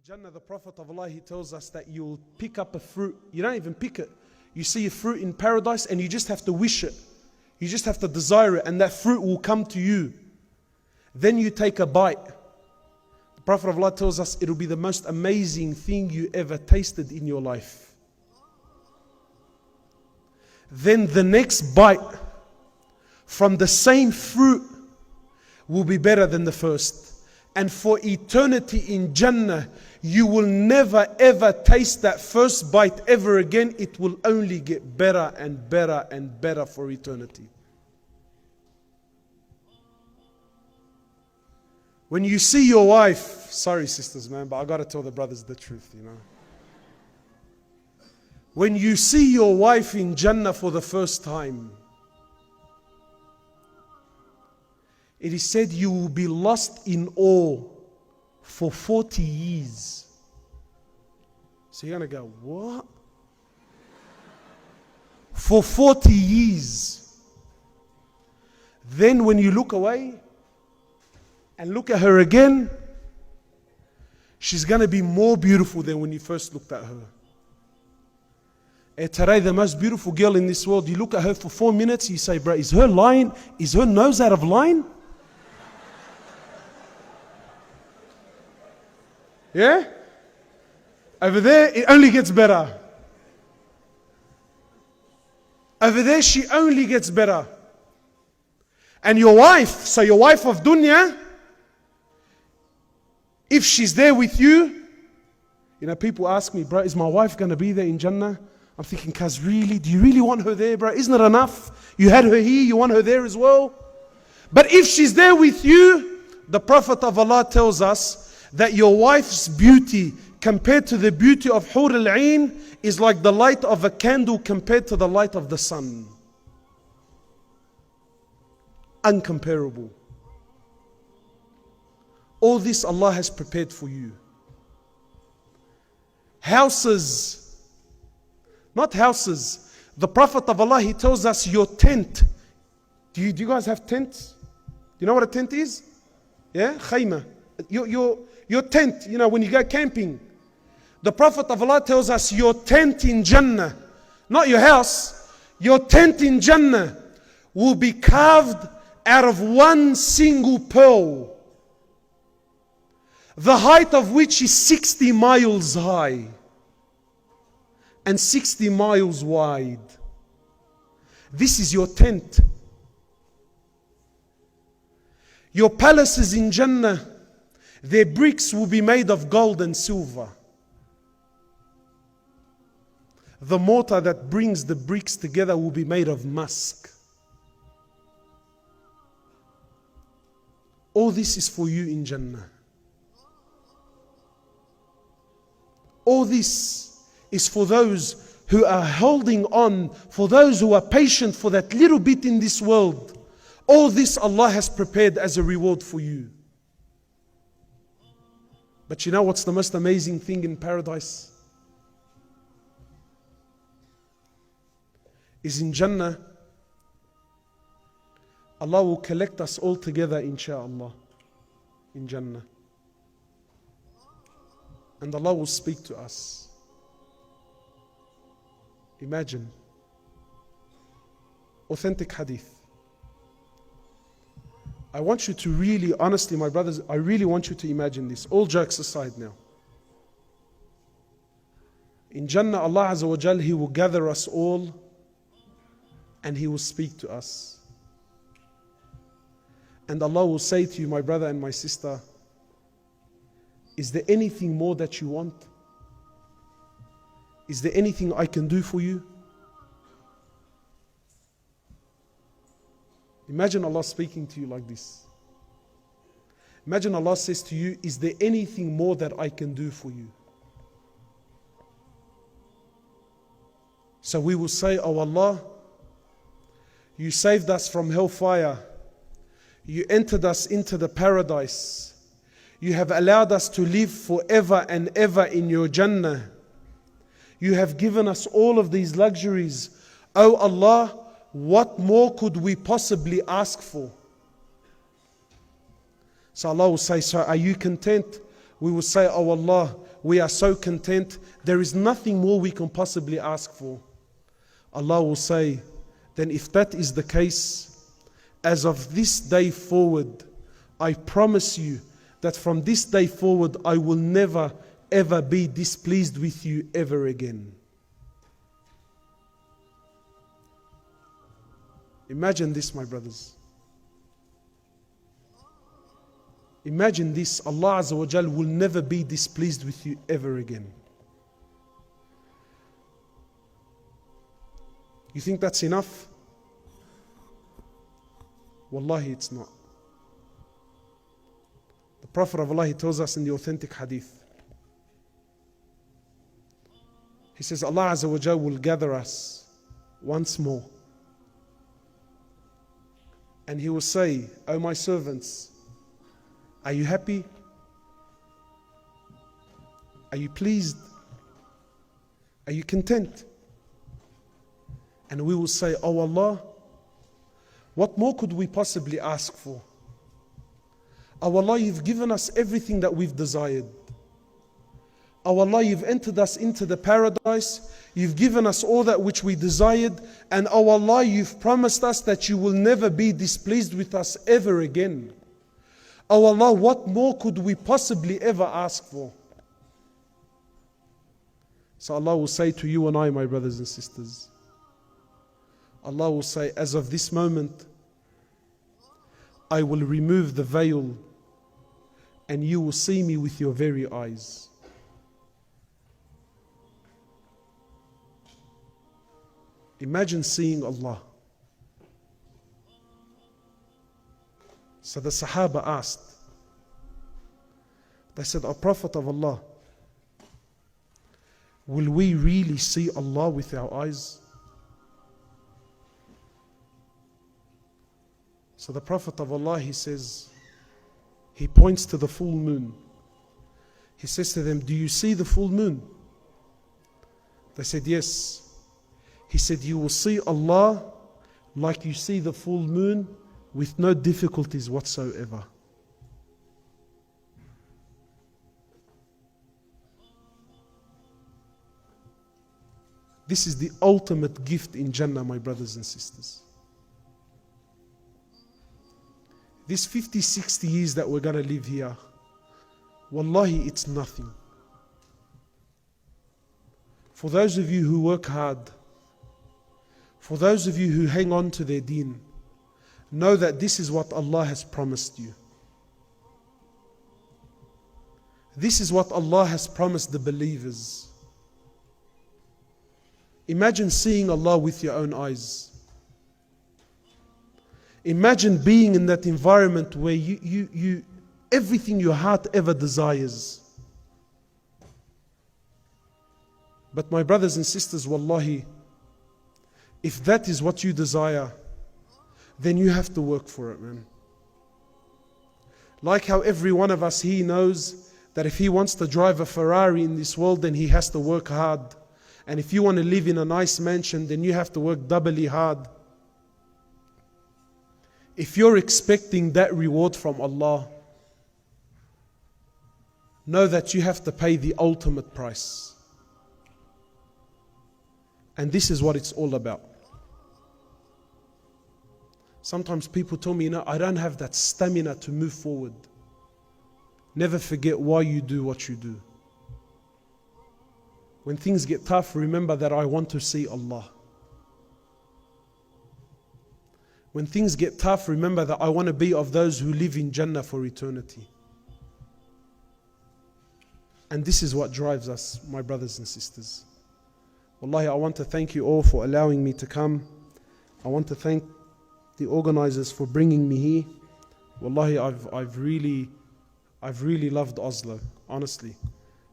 Jannah, the Prophet of Allah, he tells us that you'll pick up a fruit. You don't even pick it. You see a fruit in paradise and you just have to wish it. You just have to desire it and that fruit will come to you. Then you take a bite. The Prophet of Allah tells us it'll be the most amazing thing you ever tasted in your life. Then the next bite from the same fruit will be better than the first. And for eternity in Jannah, you will never ever taste that first bite ever again. It will only get better and better and better for eternity. When you see your wife, sorry sisters man, but I got to tell the brothers the truth, you know. When you see your wife in Jannah for the first time, it is said you will be lost in awe for 40 years. So you're going to go, what? For 40 years. Then when you look away and look at her again, she's going to be more beautiful than when you first looked at her. Today, the most beautiful girl in this world, you look at her for 4 minutes, you say, bro, is her nose out of line? Yeah? Over there, it only gets better. Over there, she only gets better. And your wife, so your wife of dunya, if she's there with you, you know, people ask me, bro, is my wife going to be there in Jannah? I'm thinking, cuz really, do you really want her there, bro? Isn't it enough? You had her here, you want her there as well? But if she's there with you, the Prophet of Allah tells us that your wife's beauty compared to the beauty of Hur al-Ain is like the light of a candle compared to the light of the sun. Uncomparable. All this Allah has prepared for you. Houses, not houses. The Prophet of Allah, he tells us your tent. Do you guys have tents? Do you know what a tent is? Yeah? Khayma. Your tent, you know, when you go camping. The Prophet of Allah tells us your tent in Jannah, not your house, your tent in Jannah will be carved out of one single pearl, the height of which is 60 miles high and 60 miles wide. This is your tent. Your palaces in Jannah, their bricks will be made of gold and silver. The mortar that brings the bricks together will be made of musk. All this is for you in Jannah. All this is for those who are holding on, for those who are patient for that little bit in this world. All this Allah has prepared as a reward for you. But you know what's the most amazing thing in paradise? Is in Jannah, Allah will collect us all together, insha'Allah, in Jannah. And Allah will speak to us. Imagine. Authentic hadith. I want you to really, honestly, my brothers, I really want you to imagine this. All jokes aside now. In Jannah, Allah Azza wa Jal, He will gather us all and He will speak to us. And Allah will say to you, my brother and my sister, is there anything more that you want? Is there anything I can do for you? Imagine Allah speaking to you like this. Imagine Allah says to you, is there anything more that I can do for you? So we will say, oh Allah, you saved us from hellfire. You entered us into the paradise. You have allowed us to live forever and ever in your Jannah. You have given us all of these luxuries. Oh Allah, what more could we possibly ask for? So Allah will say, so are you content? We will say, oh Allah, we are so content, there is nothing more we can possibly ask for. Allah will say, then if that is the case, as of this day forward, I promise you that from this day forward, I will never ever be displeased with you ever again. Imagine this, my brothers. Imagine this, Allah Azza wa Jal will never be displeased with you ever again. You think that's enough? Wallahi, it's not. The Prophet of Allah, he tells us in the authentic hadith. He says, Allah Azza wa Jal will gather us once more. And He will say, O my servants, are you happy? Are you pleased? Are you content? And we will say, Oh Allah, what more could we possibly ask for? Oh Allah, you've given us everything that we've desired. Oh Allah, you've entered us into the paradise. You've given us all that which we desired. And oh Allah, you've promised us that you will never be displeased with us ever again. Oh Allah, what more could we possibly ever ask for? So Allah will say to you and I, my brothers and sisters, Allah will say, as of this moment, I will remove the veil and you will see me with your very eyes. Imagine seeing Allah. So the Sahaba asked, they said, O Prophet of Allah, will we really see Allah with our eyes? So the Prophet of Allah, he says, he points to the full moon. He says to them, do you see the full moon? They said, yes. He said, you will see Allah like you see the full moon with no difficulties whatsoever. This is the ultimate gift in Jannah, my brothers and sisters. These 50, 60 years that we're going to live here, wallahi, it's nothing. For those of you who work hard, for those of you who hang on to their deen, know that this is what Allah has promised you. This is what Allah has promised the believers. Imagine seeing Allah with your own eyes. Imagine being in that environment where you everything your heart ever desires. But my brothers and sisters, wallahi, if that is what you desire, then you have to work for it, man. Like how every one of us, he knows that if he wants to drive a Ferrari in this world, then he has to work hard. And if you want to live in a nice mansion, then you have to work doubly hard. If you're expecting that reward from Allah, know that you have to pay the ultimate price. And this is what it's all about. Sometimes people tell me, I don't have that stamina to move forward. Never forget why you do what you do. When things get tough, remember that I want to see Allah. When things get tough, remember that I want to be of those who live in Jannah for eternity. And this is what drives us, my brothers and sisters. Wallahi, I want to thank you all for allowing me to come. I want to thank the organizers for bringing me here. Wallahi, I've really loved Oslo, honestly.